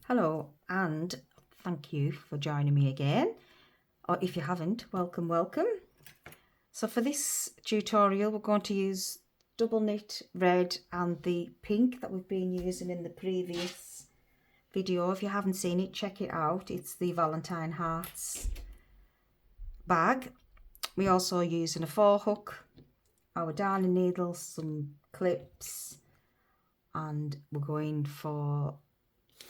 Hello and thank you for joining me again, or if you haven't, welcome. So for this tutorial we're going to use double knit red and the pink that we've been using in the previous video. If you haven't seen it, check it out. It's the Valentine Hearts bag. We're also using a 4-hook, our darning needles, some clips, and we're going for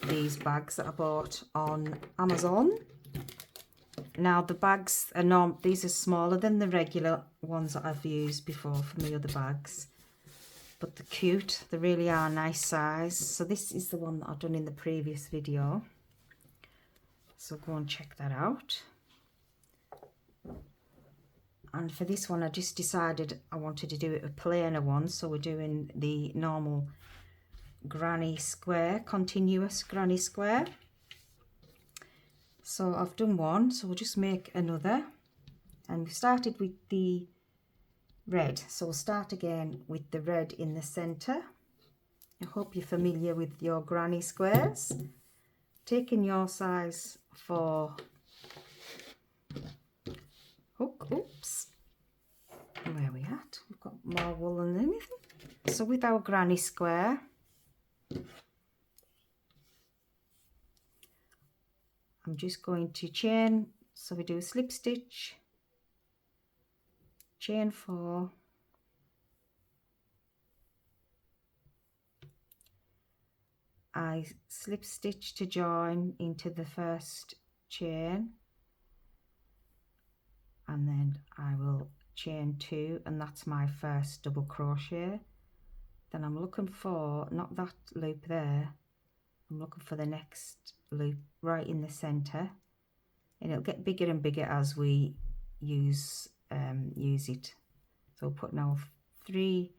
these bags that I bought on Amazon. Now the bags are these are smaller than the regular ones that I've used before for my other bags, but they're cute. They really are nice size. So this is the one that I've done in the previous video, so go and check that out. And for this one I just decided I wanted to do it a plainer one, so we're doing the normal granny square, continuous granny square. So I've done one, so we'll just make another, and we started with the red, so we'll start again with the red in the center. I hope you're familiar with your granny squares. Taking your size for hook, oops, where are we at? We've got more wool than anything. So with our granny square, I'm just going to chain, so we do a slip stitch, chain 4, I slip stitch to join into the first chain, and then I will chain 2, and that's my first double crochet. Then I'm looking for, not that loop there, I'm looking for the next loop right in the center, and it'll get bigger and bigger as we use it. So we'll put now 3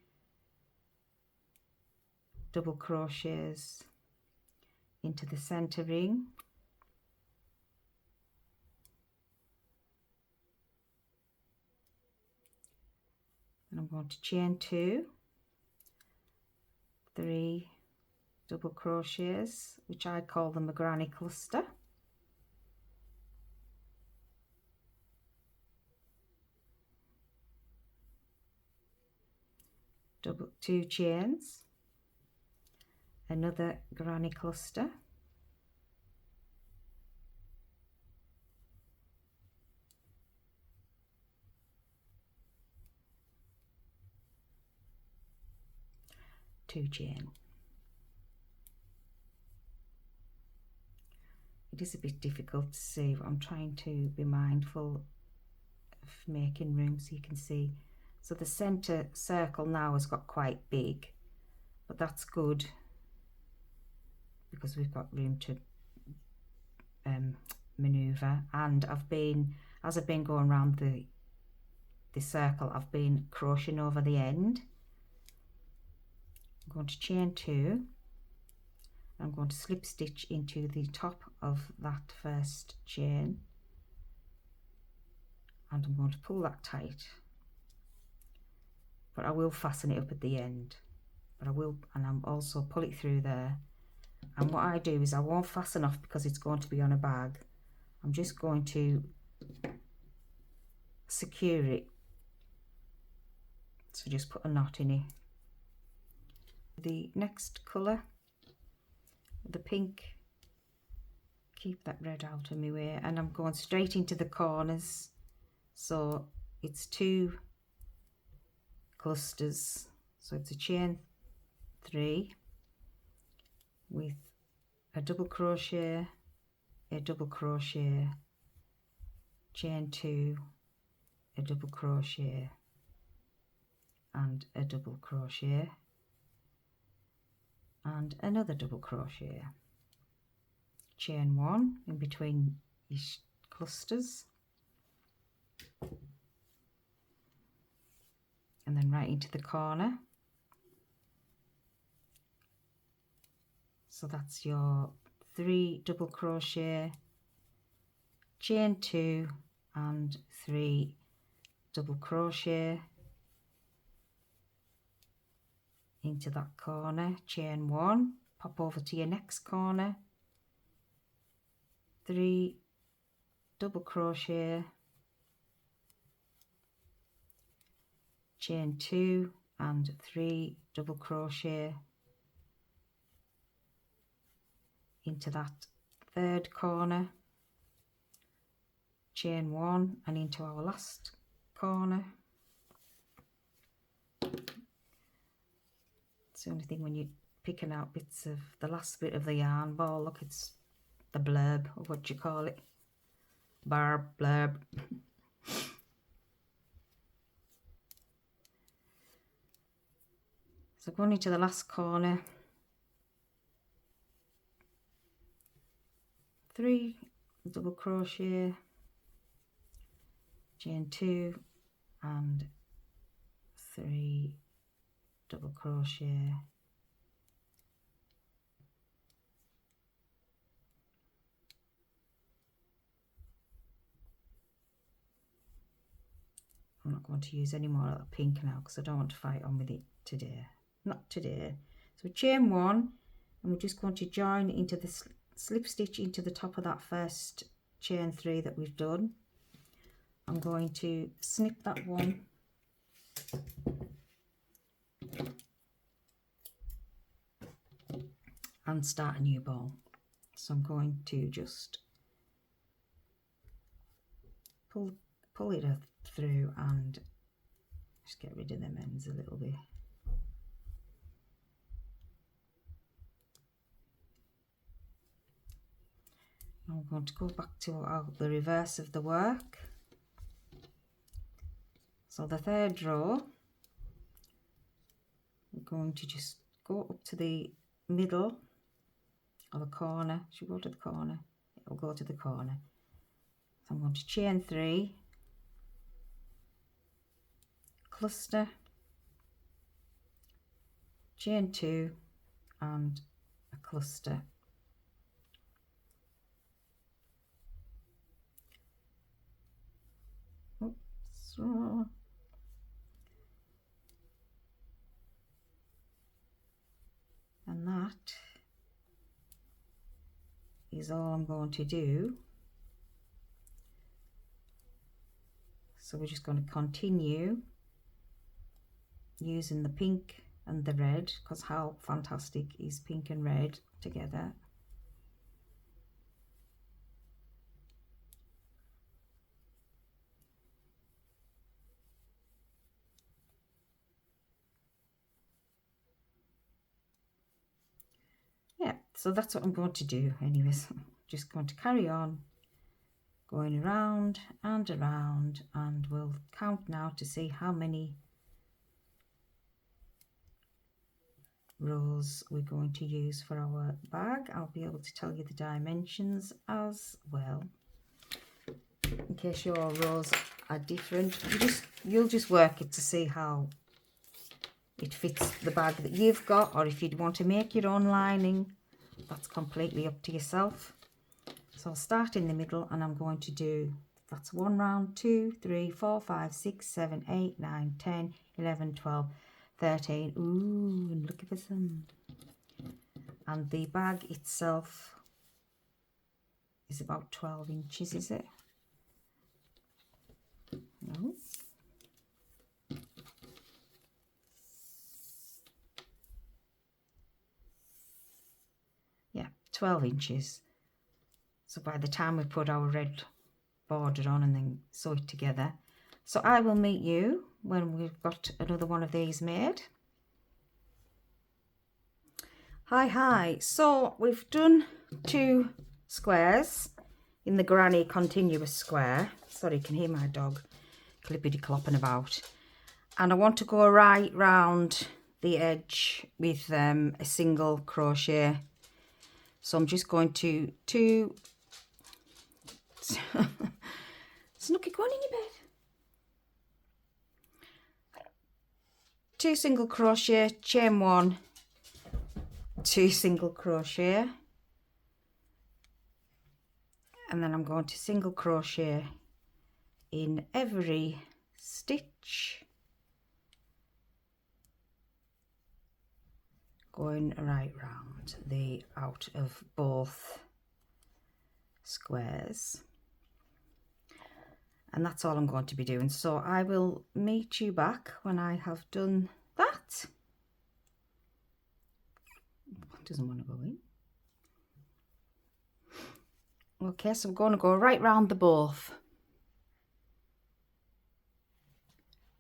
double crochets into the center ring, and I'm going to chain 2, 3 double crochets, which I call them a granny cluster, double 2 chains, another granny cluster, two chain. It is a bit difficult to see, but I'm trying to be mindful of making room so you can see. So the center circle now has got quite big, but that's good because we've got room to maneuver. And as I've been going around the circle, I've been crocheting over the end. I'm going to chain 2. I'm going to slip stitch into the top of that first chain, and I'm going to pull that tight, but I will fasten it up at the end, and I'm also pull it through there. And what I do is I won't fasten off because it's going to be on a bag. I'm just going to secure it, so just put a knot in it. The next colour, the pink, keep that red out of my way, and I'm going straight into the corners, so it's 2 clusters, so it's a chain 3 with a double crochet, a double crochet, chain 2, a double crochet, and a double crochet, and another double crochet, chain 1 in between each clusters, and then right into the corner. So that's your 3 double crochet, chain 2, and 3 double crochet into that corner, chain 1, pop over to your next corner, 3 double crochet, chain 2 and 3 double crochet into that third corner, chain 1 and into our last corner. It's the only thing when you're picking out bits of the last bit of the yarn ball. Look, it's the blurb, or what do you call it? Blurb. So going into the last corner, 3 double crochet, chain 2 and 3 double crochet, I'm not going to use any more of the pink now because I don't want to fight on with it today, not today. So chain 1 and we're just going to join into the slip stitch into the top of that first chain 3 that we've done. I'm going to snip that one and start a new ball. So I'm going to just pull it through and just get rid of them ends a little bit. I'm going to go back to the reverse of the work. So the third row, we're going to just go up to the middle of the corner. Should we go to the corner? It'll go to the corner. So I'm going to chain 3, cluster, chain 2 and a cluster. Oops. And that is all I'm going to do. So we're just going to continue using the pink and the red, because how fantastic is pink and red together. Yeah, so that's what I'm going to do anyways. I'm just going to carry on going around and around, and we'll count now to see how many rows we're going to use for our bag. I'll be able to tell you the dimensions as well, in case your rows are different. You'll just work it to see how it fits the bag that you've got, or if you'd want to make your own lining, that's completely up to yourself. So I'll start in the middle and I'm going to do, that's 1 round, 2, 3, 4, 5, 6, 7, 8, 9, 10, 11, 12, 13. Ooh, and look at this one. And the bag itself is about 12 inches, is it? No. Yeah, 12 inches. So by the time we put our red border on and then sew it together. So I will meet you when we've got another one of these made. Hi. So we've done 2 squares in the granny continuous square. Sorry, you can hear my dog clippity clopping about. And I want to go right round the edge with a single crochet. So I'm just going to Snooky, go on in your bed. 2 single crochet, chain 1, 2 single crochet, and then I'm going to single crochet in every stitch, going right round the out of both squares, and that's all I'm going to be doing. So I will meet you back when I have done that. Doesn't want to go in. Okay, so I'm going to go right round the both.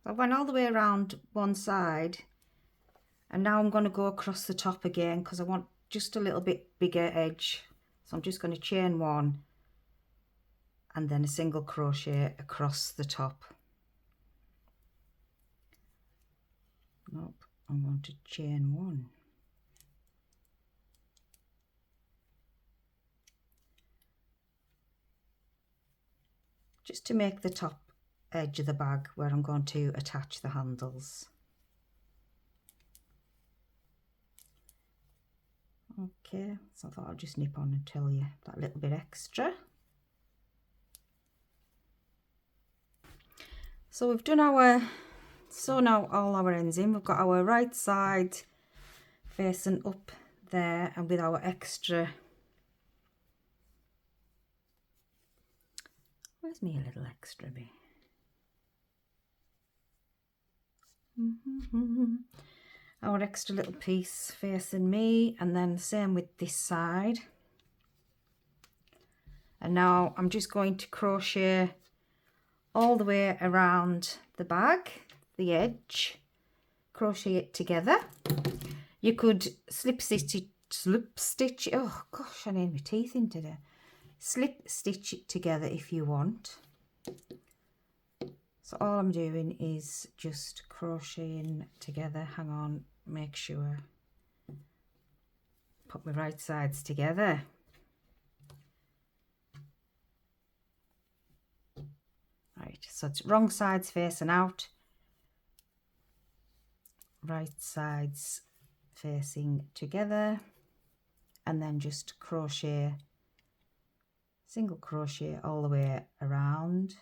I went all the way around one side, and now I'm going to go across the top again because I want just a little bit bigger edge. So I'm just going to chain one and then a single crochet across the top. Nope, I'm going to chain one. Just to make the top edge of the bag where I'm going to attach the handles. Okay, so I thought I'd just nip on and tell you that little bit extra. So we've done our, sewn out all our ends in. We've got our right side facing up there and with our extra. Where's me a little extra bit? Our extra little piece facing me, and then the same with this side. And now I'm just going to crochet all the way around the bag, the edge, crochet it together. You could slip stitch, oh gosh, I need my teeth in today. Slip stitch it together if you want. So all I'm doing is just crocheting together. Hang on, make sure. Put my right sides together. Right, so it's wrong sides facing out, right sides facing together, and then just crochet, single crochet all the way around.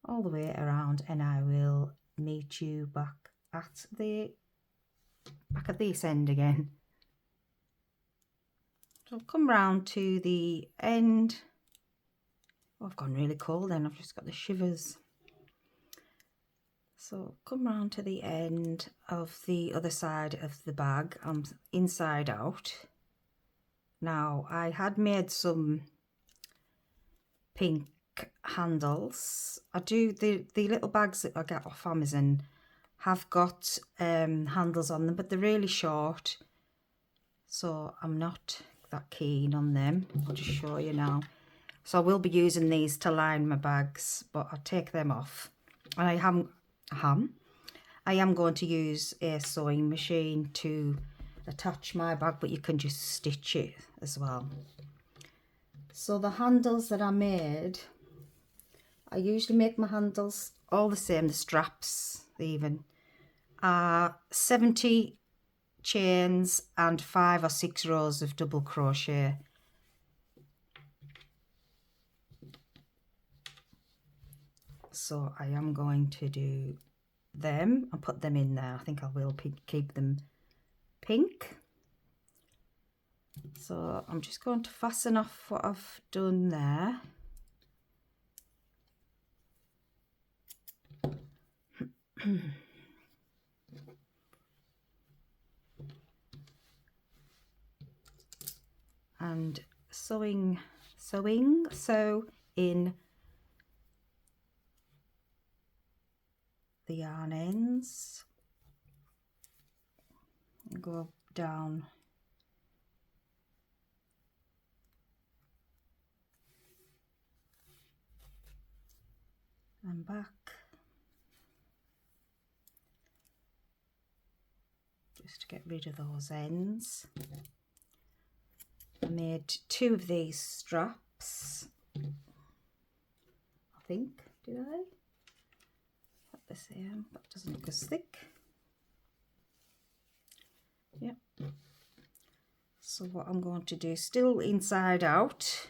All the way around, and I will meet you back at this end again. So I'll come round to the end. Oh, I've gone really cold then, I've just got the shivers. So come round to the end of the other side of the bag. I'm inside out. Now I had made some pink handles. I do the little bags that I get off Amazon have got handles on them, but they're really short, so I'm not that keen on them. I'll just show you now. So I will be using these to line my bags, but I'll take them off. And I am going to use a sewing machine to attach my bag, but you can just stitch it as well. So the handles that I made, I usually make my handles all the same, the straps even, are 70 chains and 5 or 6 rows of double crochet. So I am going to do them and put them in there. I think I will keep them pink. So I'm just going to fasten off what I've done there. And sew in the yarn ends and go down and back, just to get rid of those ends. I made 2 of these straps, I think, did I? Put this in, that doesn't look as thick. Yep. So what I'm going to do, still inside out,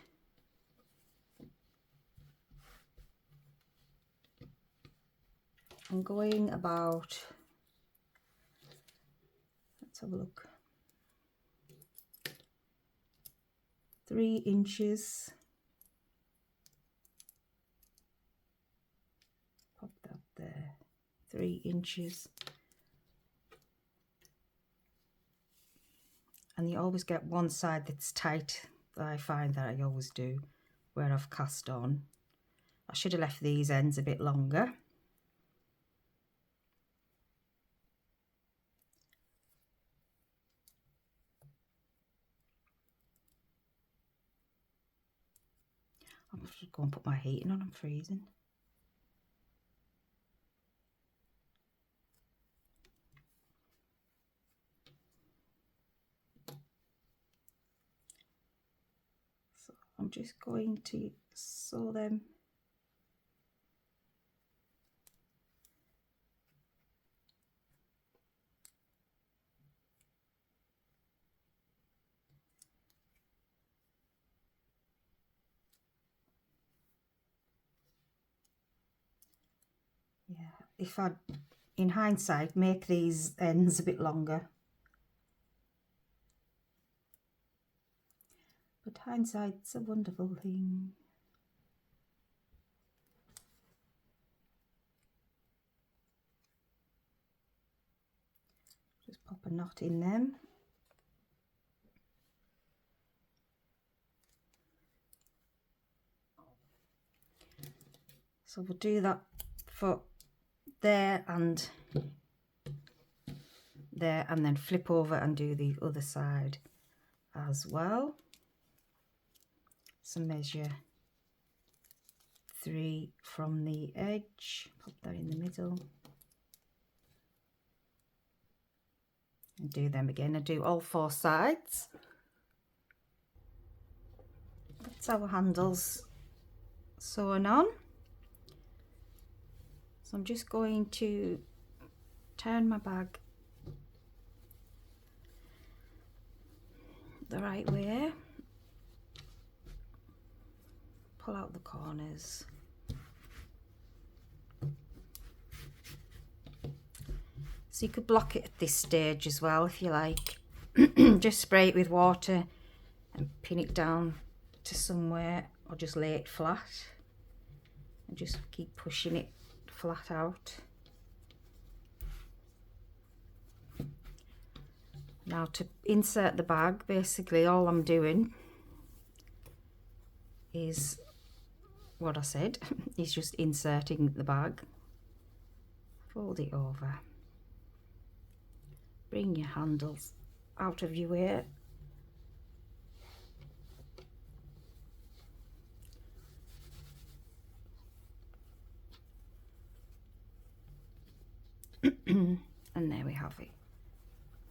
I'm going about, let's have a look, 3 inches. Pop that there, 3 inches. And you always get one side that's tight. I find that I always do where I've cast on. I should have left these ends a bit longer. I'm just going to put my heating on, I'm freezing. So I'm just going to sew them . Yeah, if I, in hindsight, make these ends a bit longer. But hindsight's a wonderful thing. Just pop a knot in them. So we'll do that for there and there, and then flip over and do the other side as well. So measure 3 from the edge, pop that in the middle, and do them again. I do all 4 sides. That's our handles sewn on. So I'm just going to turn my bag the right way, pull out the corners. So you could block it at this stage as well if you like. Just spray it with water and pin it down to somewhere, or just lay it flat and just keep pushing it flat out. Now to insert the bag, basically all I'm doing is what I said, is just inserting the bag. Fold it over, bring your handles out of your way, and there we have it.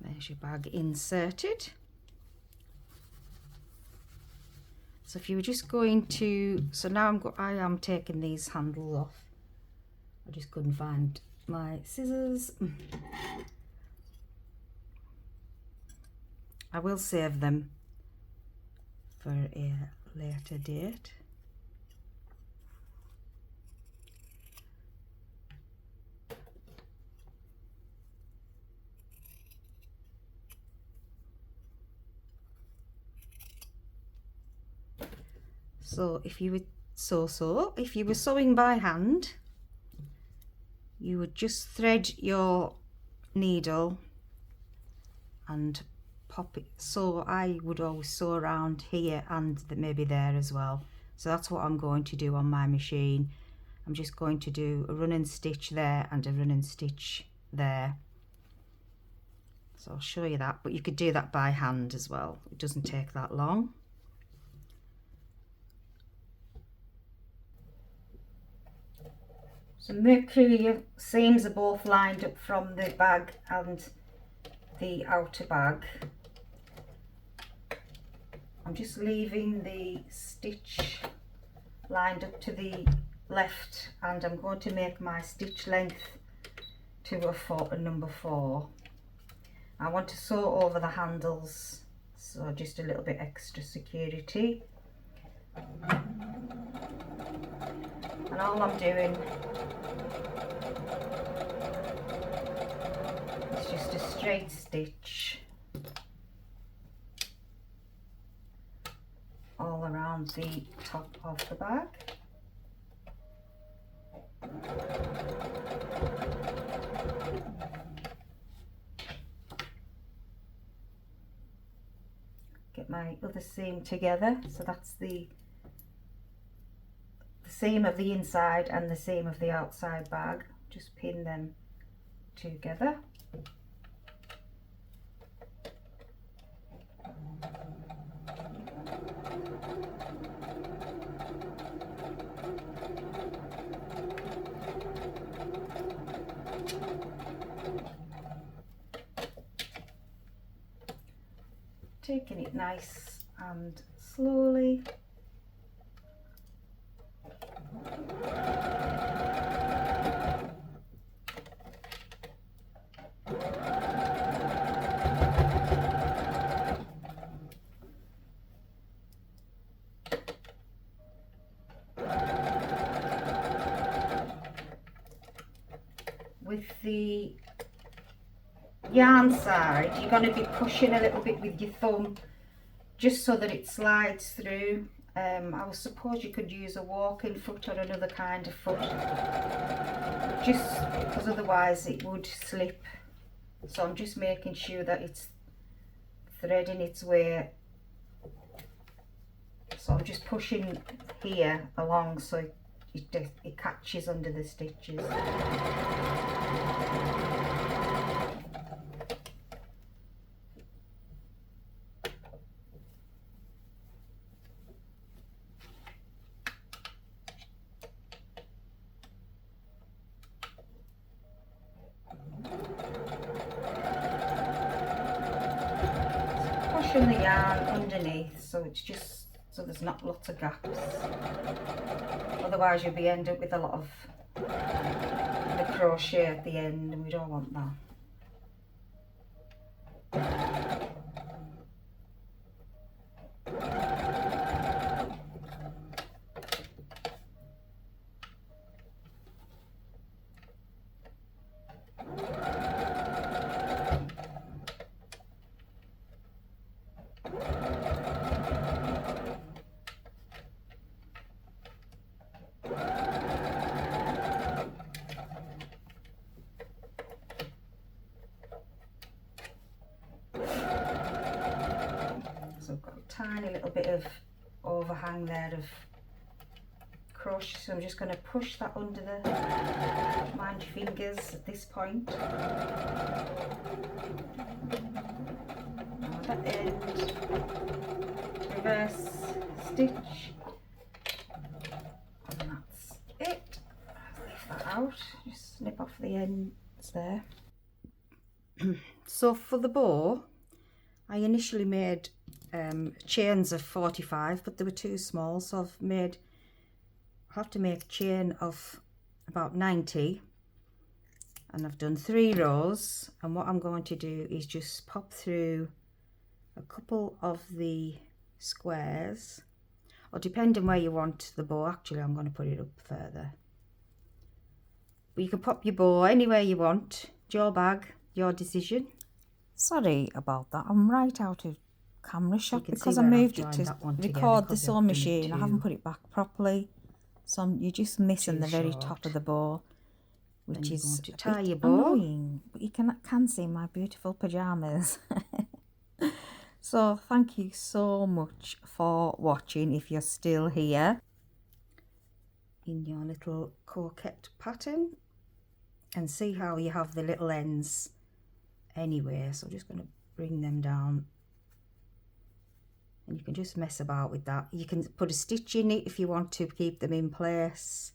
There's your bag inserted. So if you were just going to, so now I am taking these handles off. I just couldn't find my scissors. I will save them for a later date. So if you were if you were sewing by hand, you would just thread your needle and pop it. So I would always sew around here and maybe there as well. So that's what I'm going to do on my machine. I'm just going to do a running stitch there and a running stitch there. So I'll show you that, but you could do that by hand as well. It doesn't take that long. So make sure your seams are both lined up from the bag and the outer bag. I'm just leaving the stitch lined up to the left, and I'm going to make my stitch length to a number 4. I want to sew over the handles, so just a little bit extra security. And all I'm doing straight stitch all around the top of the bag. Get my other seam together, so that's the seam of the inside and the seam of the outside bag. Just pin them together. Taking it nice and slowly. With the yarn side, you're going to be pushing a little bit with your thumb just so that it slides through. I suppose you could use a walking foot or another kind of foot, just because otherwise it would slip. So I'm just making sure that it's threading its way. So I'm just pushing here along so it catches under the stitches. Pushing the yarn underneath so it's just so there's not lots of gaps. Otherwise you'll end up with a lot of the crochet at the end, and we don't want that. So I've got a tiny little bit of overhang there of crochet, so I'm just going to push that under the, mind your fingers at this point. That end, reverse stitch, and that's it. Leave that out, just snip off the ends there. So for the bow, I initially made chains of 45, but they were too small, so I have to make a chain of about 90, and I've done 3 rows. And what I'm going to do is just pop through a couple of the squares, or depending where you want the bow. Actually, I'm going to put it up further, but you can pop your bow anywhere you want. It's your bag, your decision. Sorry about that, I'm right out of camera shot because I moved it to record the sewing machine. I haven't put it back properly, so you're just missing the very top of the bow, which is a bit annoying. But you can see my beautiful pyjamas. So thank you so much for watching if you're still here. In your little coquette pattern, and see how you have the little ends anyway. So I'm just going to bring them down, and you can just mess about with that. You can put a stitch in it if you want to keep them in place.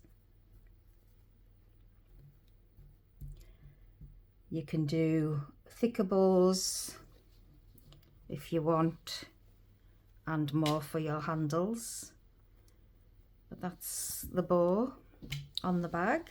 You can do thicker bows if you want, and more for your handles. But that's the bow on the bag.